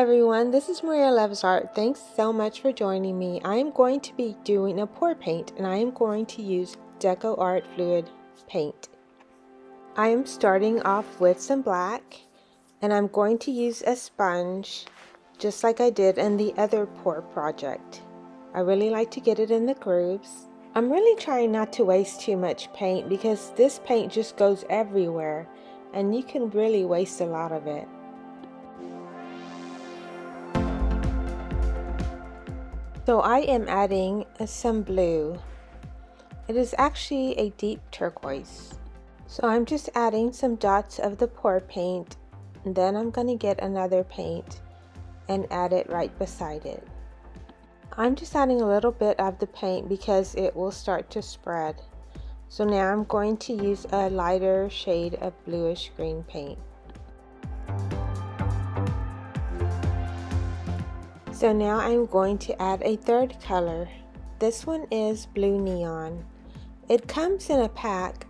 everyone, this is MariaLovesArt. Thanks so much for joining me. I am going to be doing a pour paint and I am going to use DecoArt fluid paint. I am starting off with some black and I'm going to use a sponge just like I did in the other pour project. I really like to get it in the grooves. I'm really trying not to waste too much paint because this paint just goes everywhere and you can really waste a lot of it. So I am adding some blue. It is actually a deep turquoise. So I'm just adding some dots of the pour paint, and then I'm going to get another paint and add it right beside it. I'm just adding a little bit of the paint because it will start to spread. So now I'm going to use a lighter shade of bluish green paint. So now I'm going to add a third color. This one is blue neon. It comes in a pack.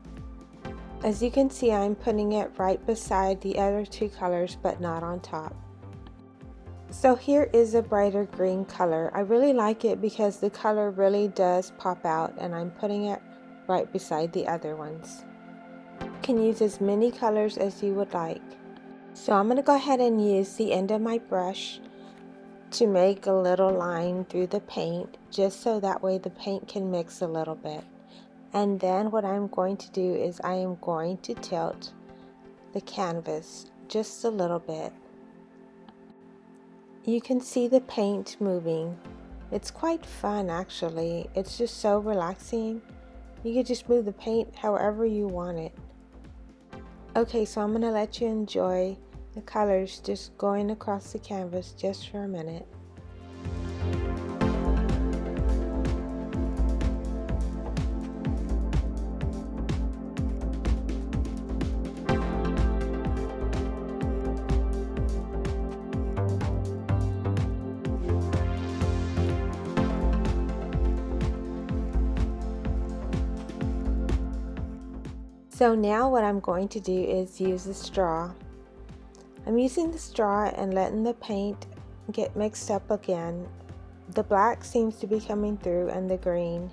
As you can see, I'm putting it right beside the other two colors but not on top. So here is a brighter green color. I really like it because the color really does pop out and I'm putting it right beside the other ones. You can use as many colors as you would like. So I'm going to go ahead and use the end of my brush to make a little line through the paint, just so that way the paint can mix a little bit. And then what I'm going to do is I am going to tilt the canvas just a little bit. You can see the paint moving. It's quite fun actually. It's just so relaxing. You can just move the paint however you want it. Okay, so I'm going to let you enjoy the colors just going across the canvas just for a minute. So now what I'm going to do is use a straw. I'm using the straw and letting the paint get mixed up again. The black seems to be coming through and the green.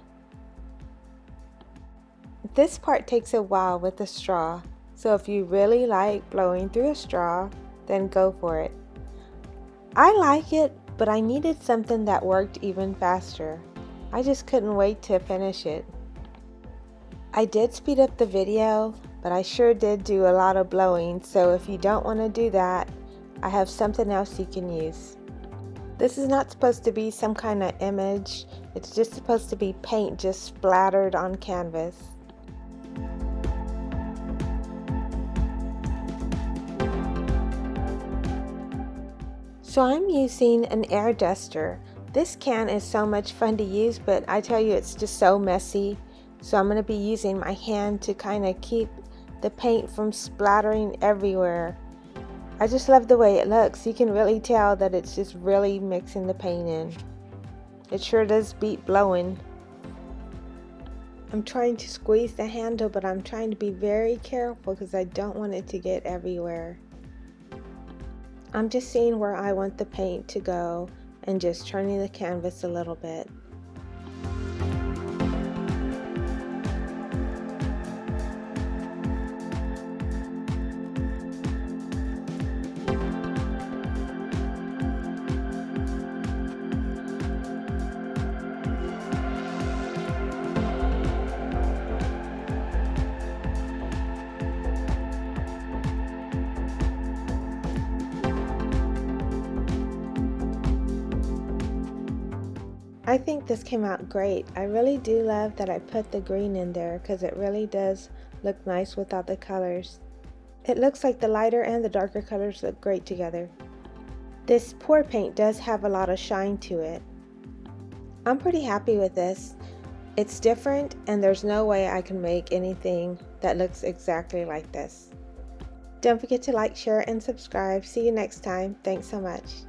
This part takes a while with the straw, so if you really like blowing through a straw, then go for it. I like it, but I needed something that worked even faster. I just couldn't wait to finish it. I did speed up the video, but I sure did do a lot of blowing, so if you don't want to do that, I have something else you can use. This is not supposed to be some kind of image, it's just supposed to be paint just splattered on canvas. So I'm using an air duster. This can is so much fun to use, but I tell you it's just so messy. So I'm going to be using my hand to kind of keep the paint from splattering everywhere. I just love the way it looks. You can really tell that it's just really mixing the paint in. It sure does beat blowing. I'm trying to squeeze the handle, but I'm trying to be very careful because I don't want it to get everywhere. I'm just seeing where I want the paint to go and just turning the canvas a little bit. I think this came out great. I really do love that I put the green in there because it really does look nice without the colors. It looks like the lighter and the darker colors look great together. This pour paint does have a lot of shine to it. I'm pretty happy with this. It's different and there's no way I can make anything that looks exactly like this. Don't forget to like, share, and subscribe. See you next time. Thanks so much.